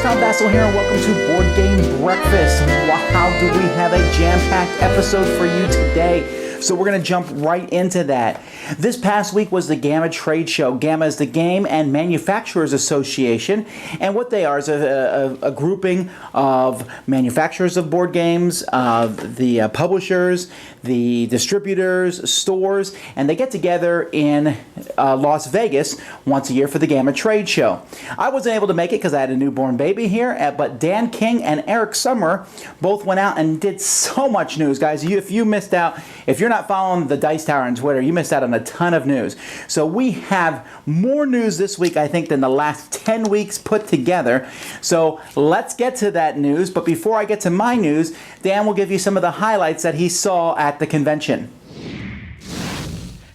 host, Tom Vasel here, and welcome to Board Game Breakfast. Wow, do we have a jam-packed episode for you today. So we're going to jump right into that. This past week was the GAMA trade show. GAMA is the Game and Manufacturers Association, and what they are is a grouping of manufacturers of board games, the publishers, the distributors, stores, and they get together in Las Vegas once a year for the GAMA trade show. I wasn't able to make it because I had a newborn baby here, but Dan King and Eric Summer both went out and did so much news, guys. If you missed out, if you're not following the Dice Tower on Twitter, you missed out on a ton of news. So we have more news this week, I think, than the last 10 weeks put together. So let's get to that news. But before I get to my news, Dan will give you some of the highlights that he saw at the convention.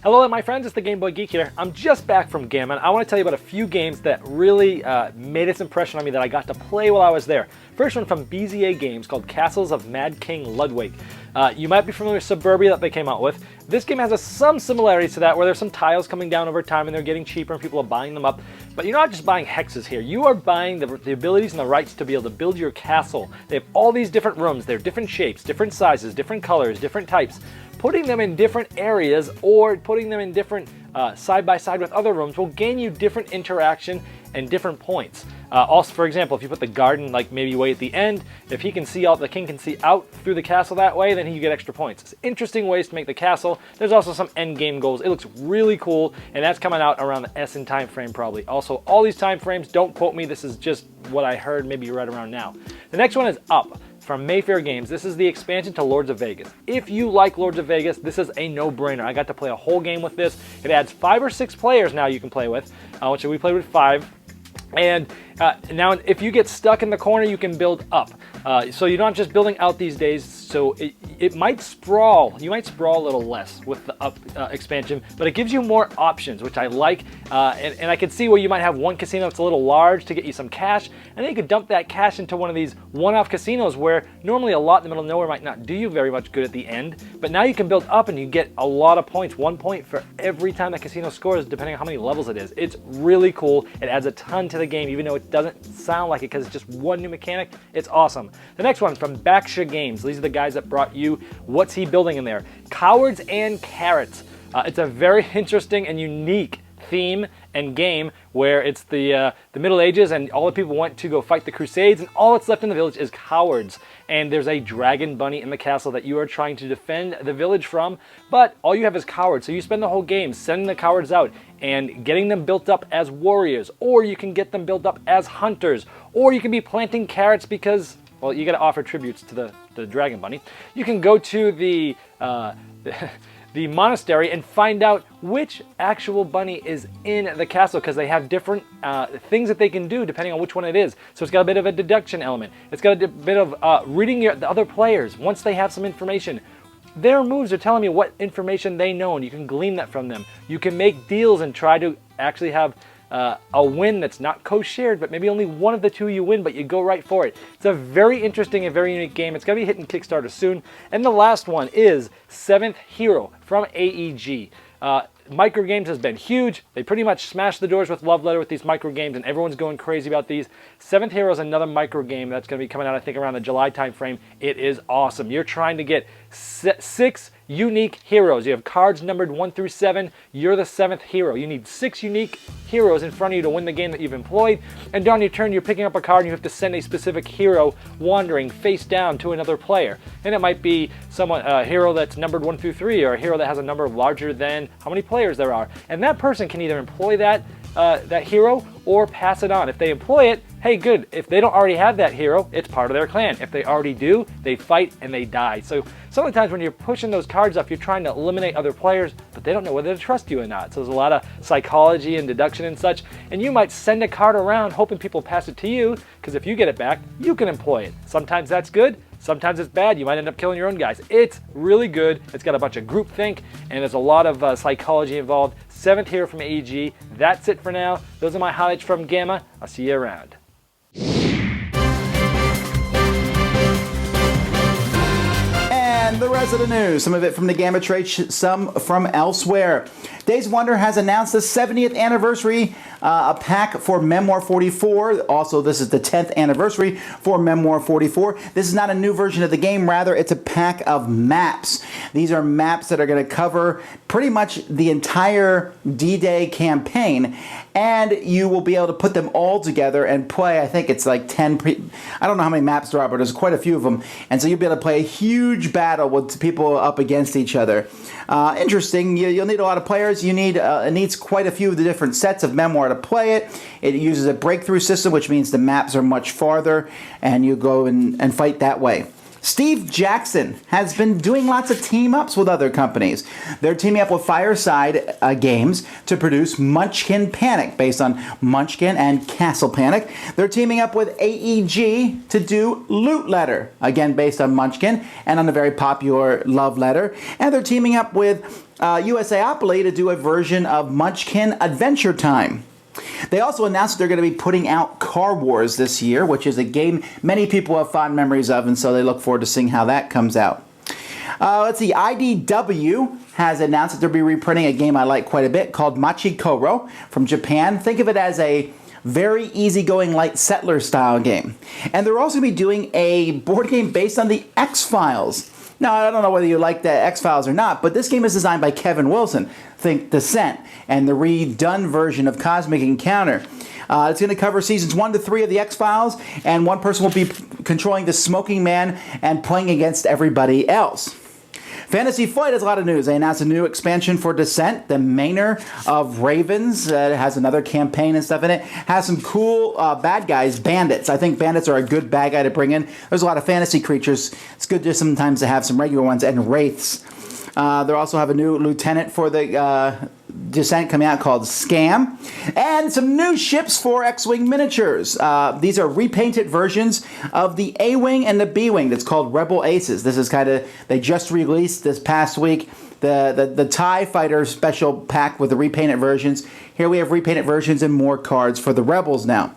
Hello, my friends. It's the Game Boy Geek here. I'm just back from GAMA, and I want to tell you about a few games that really made its impression on me that I got to play while I was there. First one from Bezier Games called Castles of Mad King Ludwig. You might be familiar with Suburbia that they came out with. This game has some similarities to that, where there's some tiles coming down over time and they're getting cheaper and people are buying them up. But you're not just buying hexes here. You are buying the abilities and the rights to be able to build your castle. They have all these different rooms. They're different shapes, different sizes, different colors, different types. Putting them in different areas or putting them in different side by side with other rooms will gain you different interaction and different points. Also, for example, if you put the garden like maybe way at the end, if he can see out, the king can see out through the castle that way, then you get extra points. It's interesting ways to make the castle. There's also some end game goals. It looks really cool, and that's coming out around the Essen time frame probably. Also, all these time frames, don't quote me, this is just what I heard maybe right around now. The next one is Up from Mayfair Games. This is the expansion to Lords of Vegas. If you like Lords of Vegas, this is a no-brainer. I got to play a whole game with this. It adds 5 or 6 players now you can play with, which we played with 5. And now if you get stuck in the corner, you can build up. So you're not just building out these days, so it might sprawl. You might sprawl a little less with the Up expansion, but it gives you more options, which I like. And I can see where you might have one casino that's a little large to get you some cash, and then you could dump that cash into one of these one-off casinos where normally a lot in the middle of nowhere might not do you very much good at the end. But now you can build up and you get a lot of points. 1 point for every time the casino scores, depending on how many levels it is. It's really cool. It adds a ton to the game, even though it doesn't sound like it because it's just one new mechanic. It's awesome. The next one's from Baksha Games. These are the guys that brought you What's He Building in there? Cowards and Carrots. It's a very interesting and unique theme and game where it's the Middle Ages and all the people went to go fight the Crusades, and all that's left in the village is cowards. And there's a dragon bunny in the castle that you are trying to defend the village from, but all you have is cowards. So you spend the whole game sending the cowards out and getting them built up as warriors, or you can get them built up as hunters, or you can be planting carrots because, well, you got to offer tributes to the dragon bunny. You can go to the monastery and find out which actual bunny is in the castle, because they have different things that they can do depending on which one it is. So it's got a bit of a deduction element. It's got a bit of reading the other players once they have some information. Their moves are telling you what information they know, and you can glean that from them. You can make deals and try to actually have a win that's not co-shared, but maybe only one of the two you win, but you go right for it. It's a very interesting and very unique game. It's going to be hitting Kickstarter soon. And the last one is 7th Hero from AEG. Micro games has been huge. They pretty much smashed the doors with Love Letter with these micro games, and everyone's going crazy about these. 7th Hero is another micro game that's going to be coming out, I think, around the July time frame. It is awesome. You're trying to get 6 unique heroes. You have cards numbered 1 through 7. You're the 7th hero. You need 6 unique heroes in front of you to win the game that you've employed. And on your turn, you're picking up a card and you have to send a specific hero wandering face down to another player. And it might be a hero that's numbered 1 through 3, or a hero that has a number larger than how many players there are. And that person can either employ that hero or pass it on. If they employ it, hey, good. If they don't already have that hero, it's part of their clan. If they already do, they fight and they die. So sometimes when you're pushing those cards up, you're trying to eliminate other players, but they don't know whether to trust you or not. So there's a lot of psychology and deduction and such. And you might send a card around hoping people pass it to you, because if you get it back, you can employ it. Sometimes that's good. Sometimes it's bad. You might end up killing your own guys. It's really good. It's got a bunch of groupthink, and there's a lot of psychology involved. 7th Hero from AEG. That's it for now. Those are my highlights from GAMA. I'll see you around. And And the rest of the news, some of it from the GAMA trade, some from elsewhere. Days of Wonder has announced the 70th anniversary a pack for Memoir 44. Also, this is the 10th anniversary for Memoir 44. This is not a new version of the game, rather it's a pack of maps. These are maps that are going to cover pretty much the entire D-Day campaign, and you will be able to put them all together and play. I think it's like 10, I don't know how many maps there are, but there's quite a few of them, and so you'll be able to play a huge battle with people up against each other. Interesting. You'll need a lot of players. You need it needs quite a few of the different sets of Memoir to play it. It uses a breakthrough system, which means the maps are much farther, and you go and fight that way. Steve Jackson has been doing lots of team-ups with other companies. They're teaming up with Fireside Games to produce Munchkin Panic, based on Munchkin and Castle Panic. They're teaming up with AEG to do Loot Letter, again based on Munchkin and on the very popular Love Letter. And they're teaming up with USAopoly to do a version of Munchkin Adventure Time. They also announced they're going to be putting out Car Wars this year, which is a game many people have fond memories of, and so they look forward to seeing how that comes out. Let's see, IDW has announced that they'll be reprinting a game I like quite a bit called Machikoro from Japan. Think of it as a very easygoing light settler style game. And they're also going to be doing a board game based on the X-Files. Now, I don't know whether you like the X-Files or not, but this game is designed by Kevin Wilson, think Descent, and the redone version of Cosmic Encounter. It's going to cover seasons 1 to 3 of the X-Files, and one person will be controlling the Smoking Man and playing against everybody else. Fantasy Flight has a lot of news. They announced a new expansion for Descent, the Manor of Ravens. It has another campaign and stuff in it. Has some cool bad guys, bandits. I think bandits are a good bad guy to bring in. There's a lot of fantasy creatures. It's good just sometimes to have some regular ones, and wraiths. They also have a new lieutenant for the Descent coming out called Scam, and some new ships for X-Wing miniatures. These are repainted versions of the A-Wing and the B-Wing that's called Rebel Aces. This is kind of, they just released this past week the TIE Fighter special pack with the repainted versions. Here we have repainted versions and more cards for the Rebels now.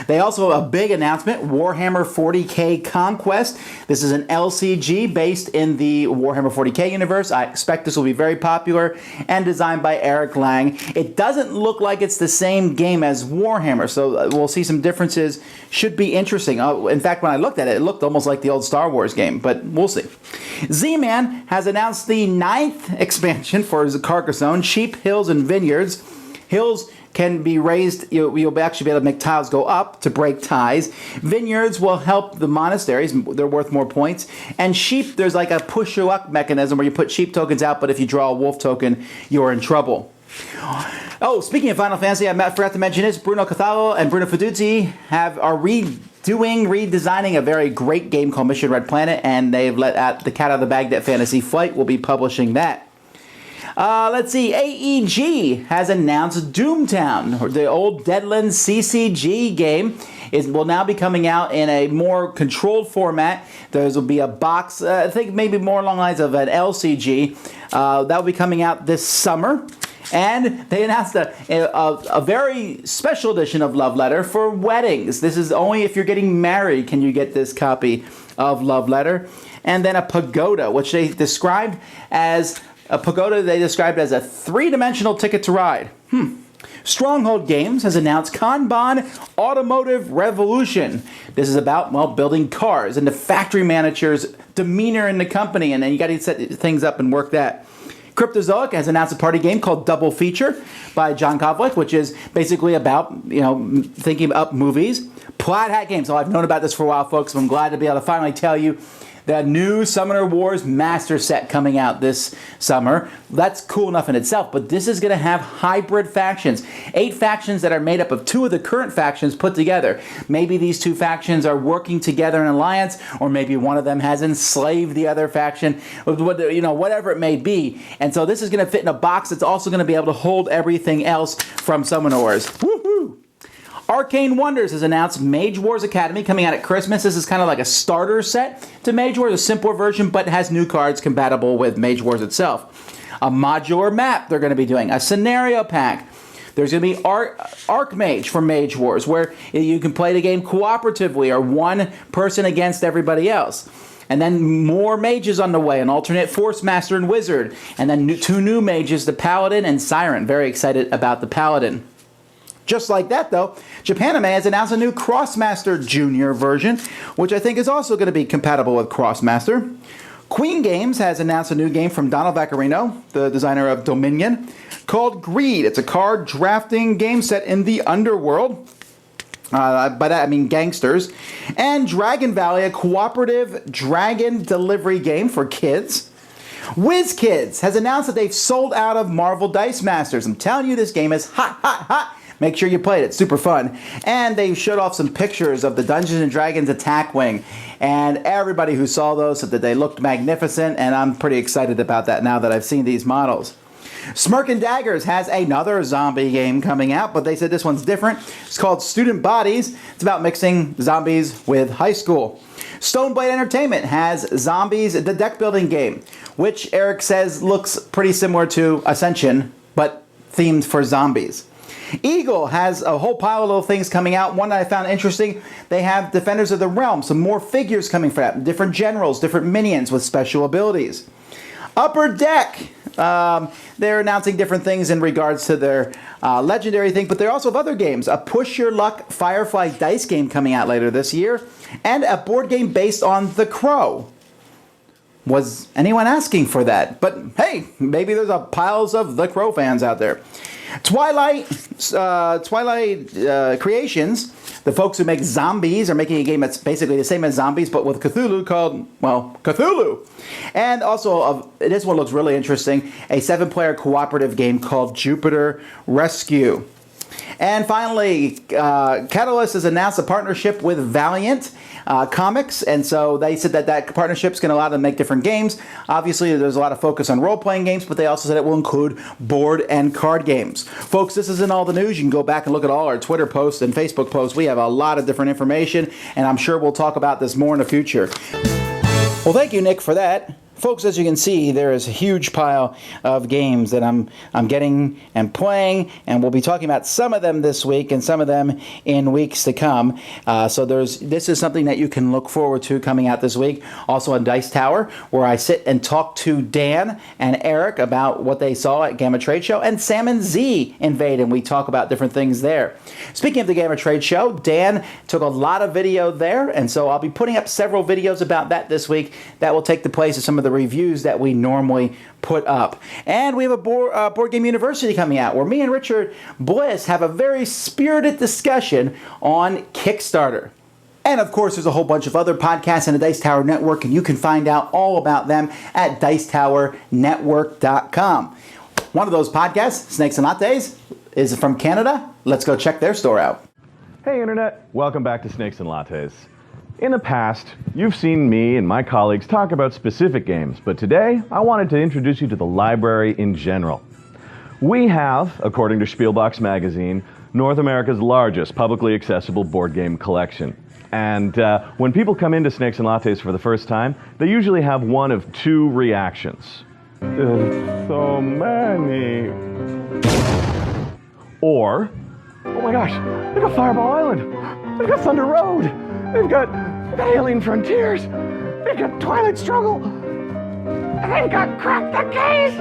They also have a big announcement, Warhammer 40k Conquest. This is an LCG based in the Warhammer 40k universe. I expect this will be very popular and designed by Eric Lang. It doesn't look like it's the same game as Warhammer, so we'll see some differences. Should be interesting. In fact, when I looked at it, it looked almost like the old Star Wars game, but we'll see. Z-Man has announced the 9th expansion for Carcassonne, Sheep, Hills, and Vineyards. Hills can be raised, you'll actually be able to make tiles go up to break ties. Vineyards will help the monasteries, they're worth more points. And sheep, there's like a push you up mechanism where you put sheep tokens out, but if you draw a wolf token, you're in trouble. Oh, speaking of Final Fantasy, I forgot to mention this, Bruno Cathallo and Bruno Feduzzi are redesigning a very great game called Mission Red Planet, and they've let out the cat out of the bag that Fantasy Flight will be publishing that. Let's see, AEG has announced Doomtown, the old Deadlands CCG game. Will now be coming out in a more controlled format. There will be a box, I think maybe more along the lines of an LCG. That will be coming out this summer. And they announced a very special edition of Love Letter for weddings. This is only if you're getting married can you get this copy of Love Letter. And then a pagoda, which they described as a 3-dimensional ticket to ride. Stronghold Games has announced Kanban Automotive Revolution. This is about, well, building cars and the factory manager's demeanor in the company, and then you got to set things up and work that. Cryptozoic has announced a party game called Double Feature by John Kovalik, which is basically about, thinking up movies. Plaid Hat Games. Oh, I've known about this for a while, folks, so I'm glad to be able to finally tell you the new Summoner Wars Master Set coming out this summer. That's cool enough in itself, but this is going to have hybrid factions. 8 factions that are made up of 2 of the current factions put together. Maybe these 2 factions are working together in an alliance, or maybe one of them has enslaved the other faction, whatever it may be. And so this is going to fit in a box that's also going to be able to hold everything else from Summoner Wars. Woohoo! Arcane Wonders has announced Mage Wars Academy coming out at Christmas. This is kind of like a starter set to Mage Wars, a simpler version, but has new cards compatible with Mage Wars itself. A modular map they're going to be doing. A scenario pack. There's going to be Archmage for Mage Wars, where you can play the game cooperatively or one person against everybody else. And then more mages on the way, an alternate Force Master and Wizard. And then two new mages, the Paladin and Siren. Very excited about the Paladin. Just like that, though, Japanime has announced a new Crossmaster Junior version, which I think is also going to be compatible with Crossmaster. Queen Games has announced a new game from Donald Vaccarino, the designer of Dominion, called Greed. It's a card drafting game set in the underworld. By that I mean gangsters. And Dragon Valley, a cooperative dragon delivery game for kids. WizKids has announced that they've sold out of Marvel Dice Masters. I'm telling you, this game is hot, hot, hot. Make sure you play it. It's super fun. And they showed off some pictures of the Dungeons & Dragons attack wing. And everybody who saw those said that they looked magnificent, and I'm pretty excited about that now that I've seen these models. Smirk and Daggers has another zombie game coming out, but they said this one's different. It's called Student Bodies. It's about mixing zombies with high school. Stoneway Entertainment has Zombies, the deck building game, which Eric says looks pretty similar to Ascension, but themed for zombies. Eagle has a whole pile of little things coming out. One that I found interesting, they have Defenders of the Realm, some more figures coming for that, different generals, different minions with special abilities. Upper Deck, they're announcing different things in regards to their legendary thing, but they also have other games. A Push Your Luck Firefly dice game coming out later this year, and a board game based on The Crow. Was anyone asking for that? But hey, maybe there's piles of The Crow fans out there. Twilight Creations, the folks who make zombies, are making a game that's basically the same as zombies, but with Cthulhu called, well, Cthulhu. And also, this one looks really interesting, a 7-player cooperative game called Jupiter Rescue. And finally, Catalyst has announced a partnership with Valiant Comics, and so they said that partnership is going to allow them to make different games. Obviously, there's a lot of focus on role-playing games, but they also said it will include board and card games. Folks, this isn't all the news. You can go back and look at all our Twitter posts and Facebook posts. We have a lot of different information, and I'm sure we'll talk about this more in the future. Well, thank you, Nick, for that. Folks, as you can see, there is a huge pile of games that I'm getting and playing, and we'll be talking about some of them this week and some of them in weeks to come. So this is something that you can look forward to coming out this week. Also on Dice Tower, where I sit and talk to Dan and Eric about what they saw at GAMA Trade Show, and Sam and Z invade, and we talk about different things there. Speaking of the GAMA Trade Show, Dan took a lot of video there, and so I'll be putting up several videos about that this week that will take the place of some of the reviews that we normally put up. And we have a Board Game University coming out, where me and Richard Bliss have a very spirited discussion on Kickstarter. And of course, there's a whole bunch of other podcasts in the Dice Tower Network, and you can find out all about them at dicetowernetwork.com. One of those podcasts, Snakes and Lattes, is from Canada. Let's go check their store out. Hey Internet, welcome back to Snakes and Lattes. In the past, you've seen me and my colleagues talk about specific games, but today I wanted to introduce you to the library in general. We have, according to Spielbox magazine, North America's largest publicly accessible board game collection. And when people come into Snakes and Lattes for the first time, they usually have one of two reactions. There's so many. Or, oh my gosh, they've got Fireball Island, they've got Thunder Road, they've got Alien Frontiers, they've got Twilight Struggle, they've got Crack the Case!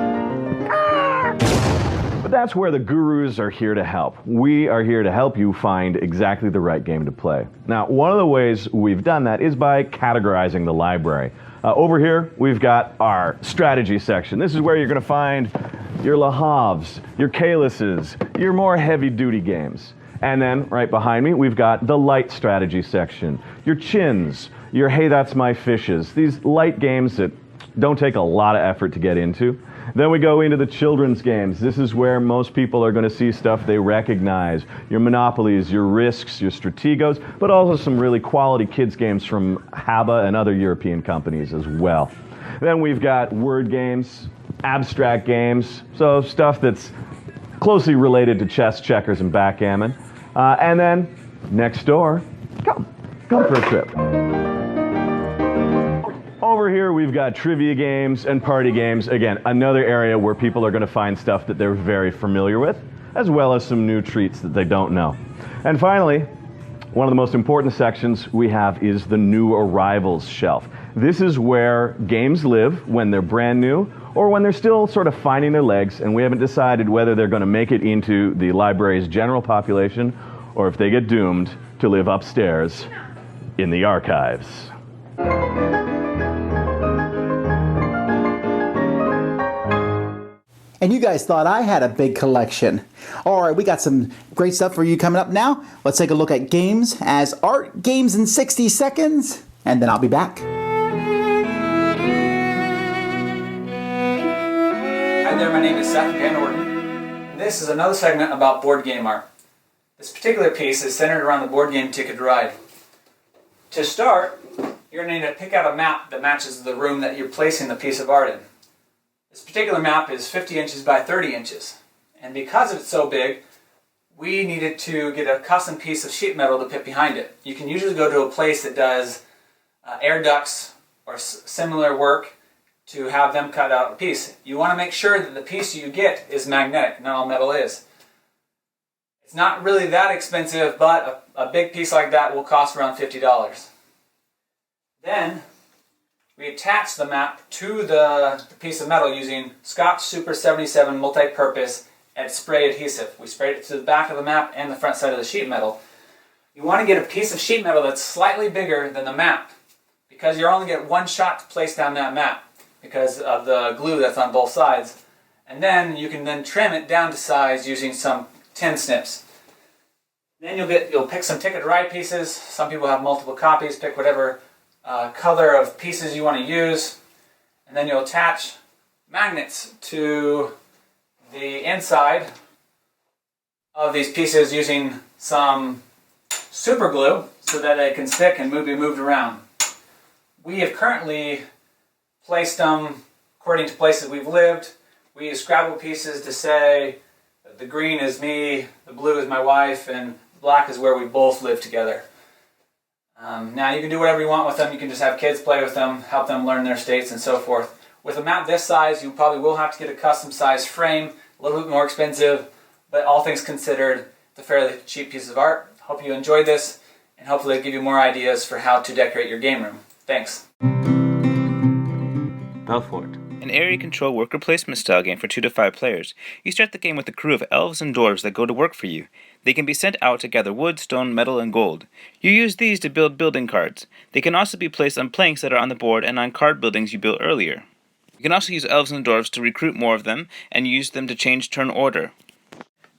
But that's where the gurus are here to help. We are here to help you find exactly the right game to play. Now, one of the ways we've done that is by categorizing the library. Over here, we've got our strategy section. This is where you're going to find your Le Havres, your Calyces, your more heavy-duty games. And then, right behind me, we've got the light strategy section. Your Chins, your Hey That's My Fishes. These light games that don't take a lot of effort to get into. Then we go into the children's games. This is where most people are going to see stuff they recognize. Your Monopolies, your Risks, your Strategos, but also some really quality kids games from HABA and other European companies as well. Then we've got word games, abstract games, so stuff that's closely related to chess, checkers, and backgammon. And then, next door, come for a trip. Over here, we've got trivia games and party games. Again, another area where people are going to find stuff that they're very familiar with, as well as some new treats that they don't know. And finally, one of the most important sections we have is the new arrivals shelf. This is where games live when they're brand new or when they're still sort of finding their legs and we haven't decided whether they're going to make it into the library's general population or if they get doomed to live upstairs in the archives. And you guys thought I had a big collection. All right, we got some great stuff for you coming up now. Let's take a look at games as art, games in 60 seconds, and then I'll be back. Hi there, my name is Seth Van Orden, and this is another segment about board game art. This particular piece is centered around the board game Ticket to Ride. To start, you're going to need to pick out a map that matches the room that you're placing the piece of art in. This particular map is 50 inches by 30 inches, and because it's so big, we needed to get a custom piece of sheet metal to put behind it. You can usually go to a place that does air ducts or similar work to have them cut out a piece. You want to make sure that the piece you get is magnetic. Not all metal is. It's not really that expensive, but a big piece like that will cost around $50. Then we attach the map to the piece of metal using Scotch Super 77 multi-purpose and spray adhesive. We sprayed it to the back of the map and the front side of the sheet metal. You want to get a piece of sheet metal that's slightly bigger than the map because you only get one shot to place down that map because of the glue that's on both sides. And then you can then trim it down to size using some tin snips. Then you'll pick some Ticket to Ride pieces. Some people have multiple copies. Pick whatever color of pieces you want to use. And then you'll attach magnets to the inside of these pieces using some super glue so that they can stick and be moved around. We have currently placed them according to places we've lived. We use Scrabble pieces to say that the green is me, the blue is my wife, and black is where we both live together. Now you can do whatever you want with them. You can just have kids play with them, help them learn their states and so forth. With a map this size, you probably will have to get a custom size frame, a little bit more expensive, but all things considered, it's a fairly cheap piece of art. Hope you enjoyed this, and hopefully it'll give you more ideas for how to decorate your game room. Thanks. Belfort. An area control worker placement style game for 2 to 5 players. You start the game with a crew of elves and dwarves that go to work for you. They can be sent out to gather wood, stone, metal, and gold. You use these to build building cards. They can also be placed on planks that are on the board and on card buildings you built earlier. You can also use elves and dwarves to recruit more of them and use them to change turn order.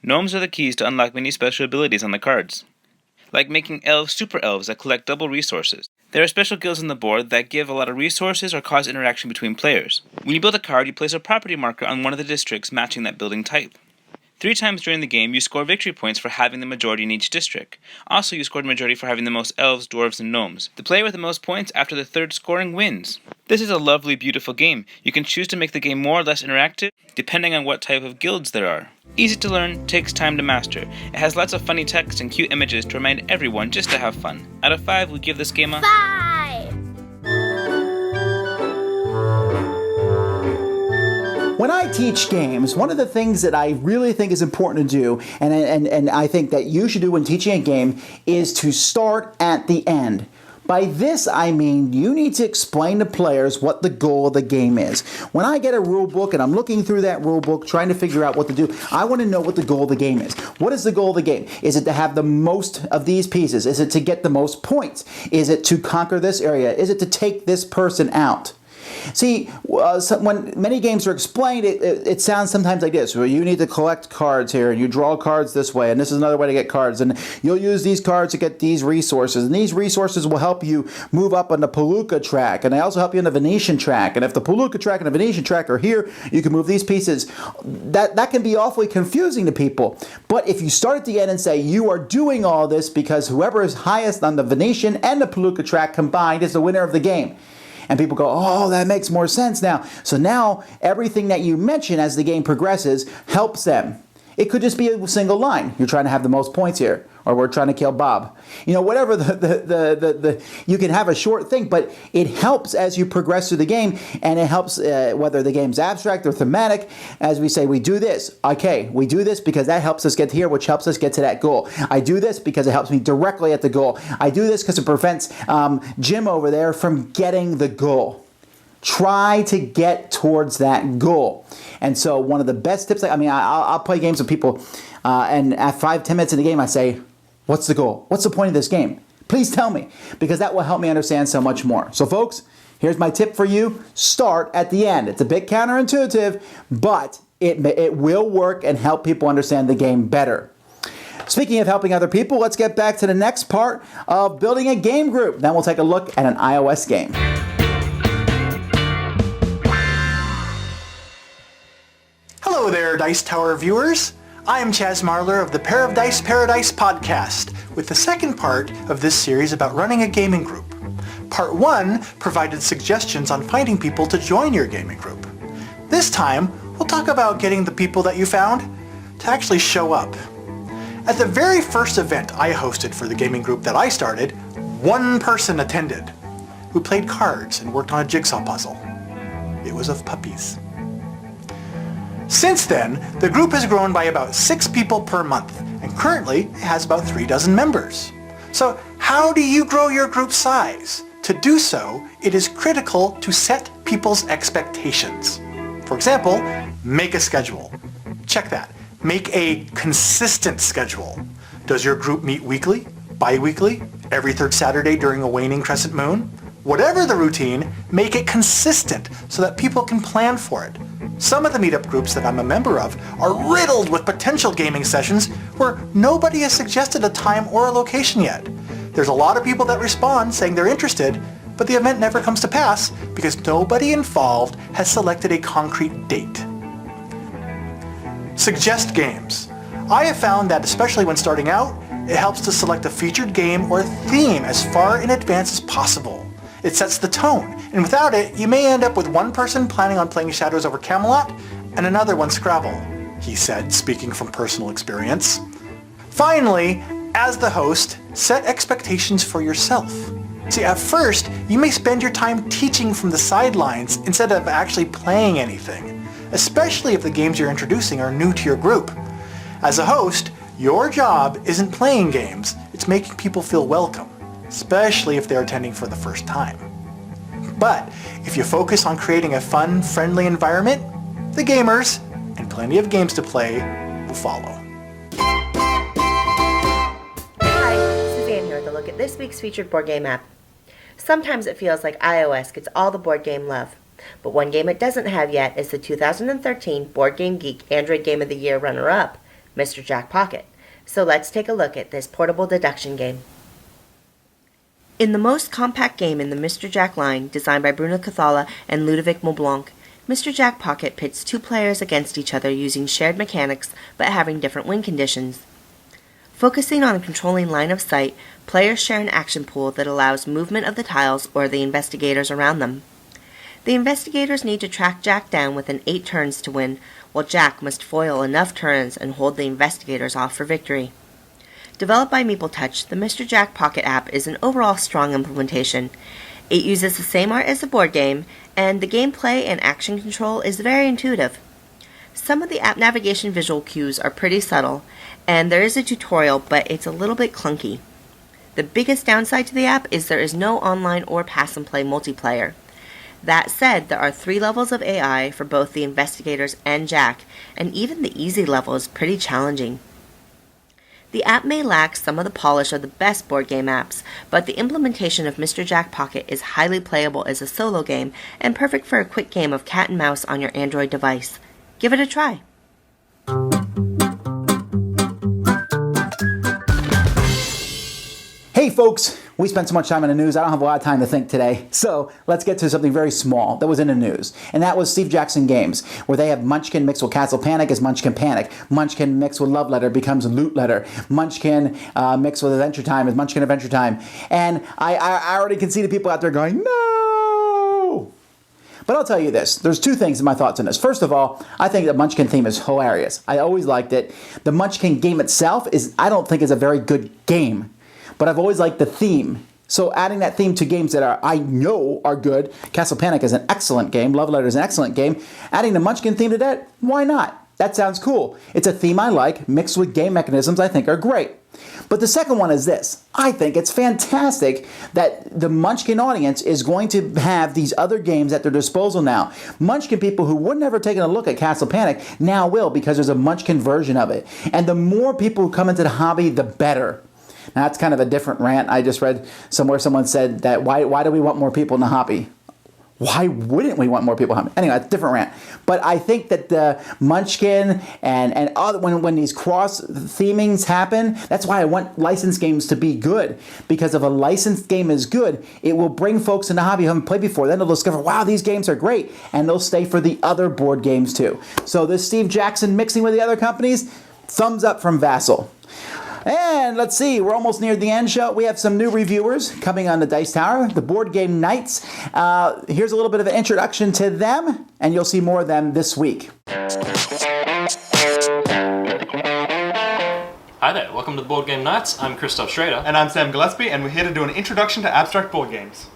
Gnomes are the keys to unlock many special abilities on the cards, like making elves super elves that collect double resources. There are special guilds on the board that give a lot of resources or cause interaction between players. When you build a card, you place a property marker on one of the districts matching that building type. 3 times during the game, you score victory points for having the majority in each district. Also, you scored majority for having the most elves, dwarves, and gnomes. The player with the most points after the third scoring wins. This is a lovely, beautiful game. You can choose to make the game more or less interactive, depending on what type of guilds there are. Easy to learn, takes time to master. It has lots of funny text and cute images to remind everyone just to have fun. Out of 5, we give this game a 5! When I teach games, one of the things that I really think is important to do, and I think that you should do when teaching a game, is to start at the end. By this, I mean you need to explain to players what the goal of the game is. When I get a rule book and I'm looking through that rule book trying to figure out what to do, I want to know what the goal of the game is. What is the goal of the game? Is it to have the most of these pieces? Is it to get the most points? Is it to conquer this area? Is it to take this person out? See, when many games are explained, it sounds sometimes like this. Well, you need to collect cards here, and you draw cards this way, and this is another way to get cards, and you'll use these cards to get these resources, and these resources will help you move up on the Palooka track, and they also help you on the Venetian track, and if the Palooka track and the Venetian track are here, you can move these pieces. That can be awfully confusing to people, but if you start at the end and say you are doing all this because whoever is highest on the Venetian and the Palooka track combined is the winner of the game. And people go, oh, that makes more sense now. So now everything that you mention as the game progresses helps them. It could just be a single line. You're trying to have the most points here. or we're trying to kill Bob. Whatever you can have a short thing, but it helps as you progress through the game, and it helps whether the game's abstract or thematic. As we say, we do this. Okay, we do this because that helps us get here, which helps us get to that goal. I do this because it helps me directly at the goal. I do this because it prevents Jim over there from getting the goal. Try to get towards that goal. And so one of the best tips, I'll play games with people, and at 5-10 minutes in the game, I say, what's the goal? What's the point of this game? Please tell me, because that will help me understand so much more. So folks, here's my tip for you. Start at the end. It's a bit counterintuitive, but it will work and help people understand the game better. Speaking of helping other people, let's get back to the next part of building a game group. Then we'll take a look at an iOS game. Hello there, Dice Tower viewers. I am Chaz Marler of the Pair of Dice Paradise podcast with the second part of this series about running a gaming group. Part 1 provided suggestions on finding people to join your gaming group. This time, we'll talk about getting the people that you found to actually show up. At the very first event I hosted for the gaming group that I started, one person attended, who played cards and worked on a jigsaw puzzle. It was of puppies. Since then, the group has grown by about 6 people per month, and currently it has about 36 members. So how do you grow your group size? To do so, it is critical to set people's expectations. For example, make a schedule. Check that. Make a consistent schedule. Does your group meet weekly, bi-weekly, every third Saturday during a waning crescent moon? Whatever the routine, make it consistent so that people can plan for it. Some of the meetup groups that I'm a member of are riddled with potential gaming sessions where nobody has suggested a time or a location yet. There's a lot of people that respond saying they're interested, but the event never comes to pass because nobody involved has selected a concrete date. Suggest games. I have found that especially when starting out, it helps to select a featured game or theme as far in advance as possible. It sets the tone, and without it, you may end up with one person planning on playing Shadows over Camelot and another one Scrabble, he said, speaking from personal experience. Finally, as the host, set expectations for yourself. See, at first, you may spend your time teaching from the sidelines instead of actually playing anything, especially if the games you're introducing are new to your group. As a host, your job isn't playing games, it's making people feel welcome, especially if they're attending for the first time. But if you focus on creating a fun, friendly environment, the gamers, and plenty of games to play, will follow. Hi, Suzanne here with a look at this week's featured board game app. Sometimes it feels like iOS gets all the board game love, but one game it doesn't have yet is the 2013 Board Game Geek Android Game of the Year runner-up, Mr. Jack Pocket. So let's take a look at this portable deduction game. In the most compact game in the Mr. Jack line, designed by Bruno Cathala and Ludwig Montblanc, Mr. Jack Pocket pits 2 players against each other using shared mechanics but having different win conditions. Focusing on controlling line of sight, players share an action pool that allows movement of the tiles or the investigators around them. The investigators need to track Jack down within 8 turns to win, while Jack must foil enough turns and hold the investigators off for victory. Developed by MeepleTouch, the Mr. Jack Pocket app is an overall strong implementation. It uses the same art as the board game, and the gameplay and action control is very intuitive. Some of the app navigation visual cues are pretty subtle, and there is a tutorial, but it's a little bit clunky. The biggest downside to the app is there is no online or pass-and-play multiplayer. That said, there are 3 levels of AI for both the investigators and Jack, and even the easy level is pretty challenging. The app may lack some of the polish of the best board game apps, but the implementation of Mr. Jack Pocket is highly playable as a solo game and perfect for a quick game of cat and mouse on your Android device. Give it a try. Hey folks, we spent so much time in the news, I don't have a lot of time to think today. So let's get to something very small that was in the news. And that was Steve Jackson Games, where they have Munchkin mixed with Castle Panic is Munchkin Panic. Munchkin mixed with Love Letter becomes Loot Letter. Munchkin mixed with Adventure Time is Munchkin Adventure Time. And I already can see the people out there going, no! But I'll tell you this. There's two things in my thoughts on this. First of all, I think the Munchkin theme is hilarious. I always liked it. The Munchkin game itself I don't think is a very good game, but I've always liked the theme. So adding that theme to games that I know are good, Castle Panic is an excellent game, Love Letter is an excellent game, adding the Munchkin theme to that, why not? That sounds cool. It's a theme I like, mixed with game mechanisms I think are great. But the second one is this. I think it's fantastic that the Munchkin audience is going to have these other games at their disposal now. Munchkin people who would never taken a look at Castle Panic now will, because there's a Munchkin version of it. And the more people who come into the hobby, the better. Now, that's kind of a different rant. I just read somewhere someone said that why do we want more people in the hobby? Why wouldn't we want more people in the hobby? Anyway, it's a different rant. But I think that the Munchkin and other, when these cross themings happen, that's why I want licensed games to be good. Because if a licensed game is good, it will bring folks in the hobby who haven't played before. Then they'll discover, wow, these games are great. And they'll stay for the other board games too. So this Steve Jackson mixing with the other companies, thumbs up from Vasel. And let's see, we're almost near the end show. We have some new reviewers coming on the Dice Tower, the Board Game Knights. Here's a little bit of an introduction to them, and you'll see more of them this week. Hi there, welcome to Board Game Nights. I'm Christoph Schrader. And I'm Sam Gillespie, and we're here to do an introduction to abstract board games.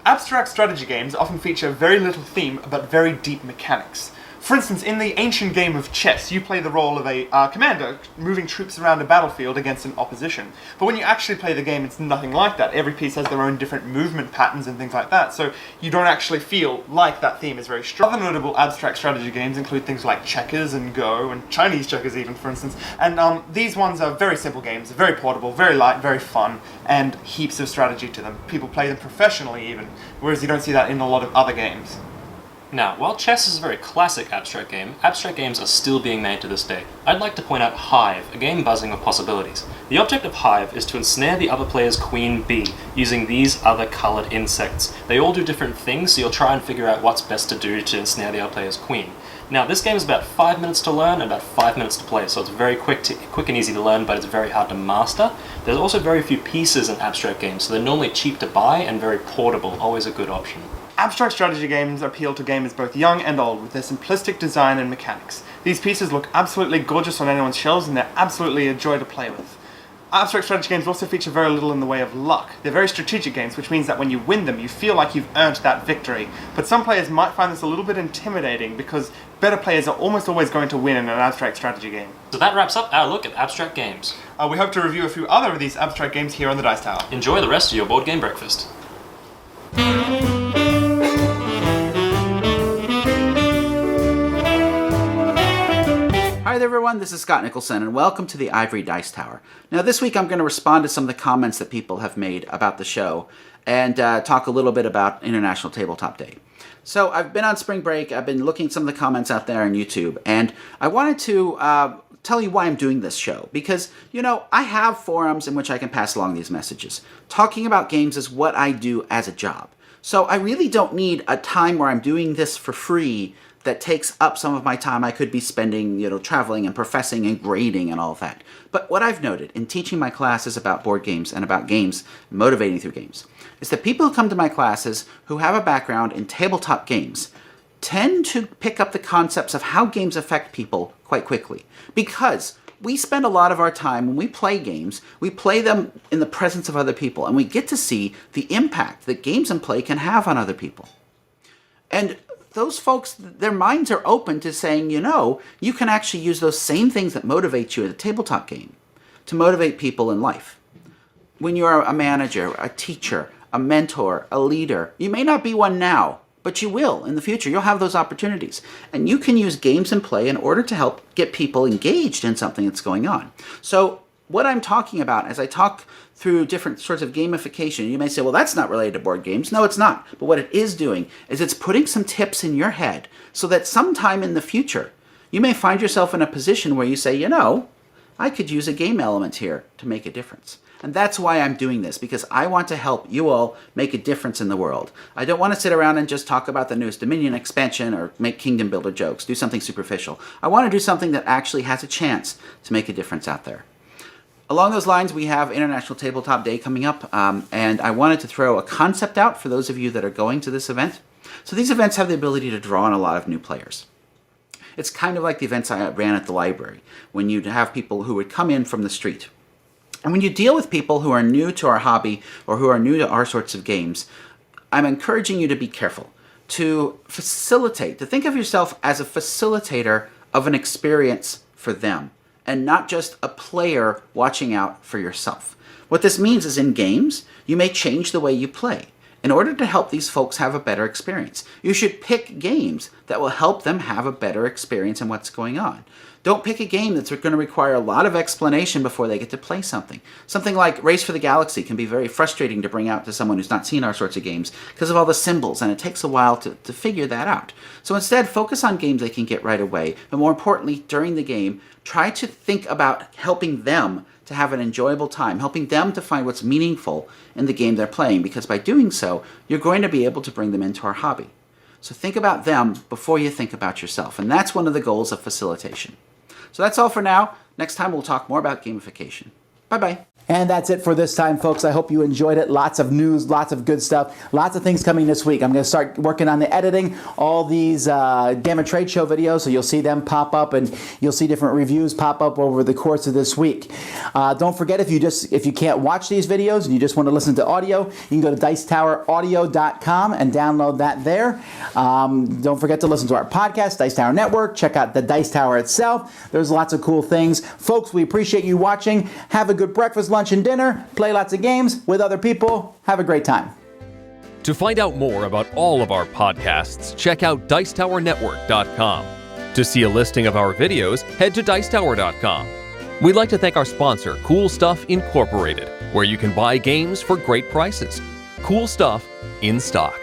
Abstract strategy games often feature very little theme, but very deep mechanics. For instance, in the ancient game of chess, you play the role of a commander moving troops around a battlefield against an opposition. But when you actually play the game, it's nothing like that. Every piece has their own different movement patterns and things like that, so you don't actually feel like that theme is very strong. Other notable abstract strategy games include things like checkers and Go, and Chinese checkers even, for instance. And these ones are very simple games, very portable, very light, very fun, and heaps of strategy to them. People play them professionally even, whereas you don't see that in a lot of other games. Now, while chess is a very classic abstract games are still being made to this day. I'd like to point out Hive, a game buzzing with possibilities. The object of Hive is to ensnare the other player's queen bee, using these other coloured insects. They all do different things, so you'll try and figure out what's best to do to ensnare the other player's queen. Now, this game is about 5 minutes to learn and about 5 minutes to play, so it's very quick and easy to learn, but it's very hard to master. There's also very few pieces in abstract games, so they're normally cheap to buy and very portable, always a good option. Abstract strategy games appeal to gamers both young and old with their simplistic design and mechanics. These pieces look absolutely gorgeous on anyone's shelves, and they're absolutely a joy to play with. Abstract strategy games also feature very little in the way of luck. They're very strategic games, which means that when you win them, you feel like you've earned that victory. But some players might find this a little bit intimidating because better players are almost always going to win in an abstract strategy game. So that wraps up our look at abstract games. We hope to review a few other of these abstract games here on the Dice Tower. Enjoy the rest of your board game breakfast. Hi there everyone, this is Scott Nicholson and welcome to the Ivory Dice Tower. Now this week I'm going to respond to some of the comments that people have made about the show and talk a little bit about International Tabletop Day. So I've been on spring break, I've been looking at some of the comments out there on YouTube, and I wanted to tell you why I'm doing this show. Because, you know, I have forums in which I can pass along these messages. Talking about games is what I do as a job. So I really don't need a time where I'm doing this for free that takes up some of my time I could be spending, you know, traveling and professing and grading and all of that. But what I've noted in teaching my classes about board games and about games, motivating through games, is that people who come to my classes who have a background in tabletop games tend to pick up the concepts of how games affect people quite quickly. Because we spend a lot of our time when we play games, we play them in the presence of other people, and we get to see the impact that games and play can have on other people. And those folks, their minds are open to saying, you know, you can actually use those same things that motivate you at a tabletop game to motivate people in life. When you're a manager, a teacher, a mentor, a leader, you may not be one now, but you will in the future. You'll have those opportunities. And you can use games and play in order to help get people engaged in something that's going on. So what I'm talking about as I talk through different sorts of gamification, you may say, well, that's not related to board games. No, it's not. But what it is doing is it's putting some tips in your head so that sometime in the future, you may find yourself in a position where you say, you know, I could use a game element here to make a difference. And that's why I'm doing this, because I want to help you all make a difference in the world. I don't want to sit around and just talk about the newest Dominion expansion or make Kingdom Builder jokes, do something superficial. I want to do something that actually has a chance to make a difference out there. Along those lines, we have International Tabletop Day coming up, and I wanted to throw a concept out for those of you that are going to this event. So these events have the ability to draw in a lot of new players. It's kind of like the events I ran at the library, when you'd have people who would come in from the street. And when you deal with people who are new to our hobby or who are new to our sorts of games, I'm encouraging you to be careful, to facilitate, to think of yourself as a facilitator of an experience for them, and not just a player watching out for yourself. What this means is in games, you may change the way you play in order to help these folks have a better experience. You should pick games that will help them have a better experience in what's going on. Don't pick a game that's going to require a lot of explanation before they get to play something. Something like Race for the Galaxy can be very frustrating to bring out to someone who's not seen our sorts of games because of all the symbols, and it takes a while to figure that out. So instead, focus on games they can get right away, but more importantly, during the game, try to think about helping them to have an enjoyable time, helping them to find what's meaningful in the game they're playing, because by doing so, you're going to be able to bring them into our hobby. So think about them before you think about yourself, and that's one of the goals of facilitation. So that's all for now. Next time we'll talk more about gamification. Bye-bye. And that's it for this time, folks. I hope you enjoyed it. Lots of news, lots of good stuff, lots of things coming this week. I'm going to start working on the editing, all these GAMA trade show videos, so you'll see them pop up and you'll see different reviews pop up over the course of this week. Don't forget, if you can't watch these videos and you just want to listen to audio, you can go to dicetoweraudio.com and download that there. Don't forget to listen to our podcast, Dice Tower Network. Check out the Dice Tower itself. There's lots of cool things. Folks, we appreciate you watching. Have a good breakfast, lunch, and dinner. Play lots of games with other people. Have a great time. To find out more about all of our podcasts, check out dicetowernetwork.com. To see a listing of our videos, head to dicetower.com. We'd like to thank our sponsor, Cool Stuff Incorporated, where you can buy games for great prices. Cool stuff in stock.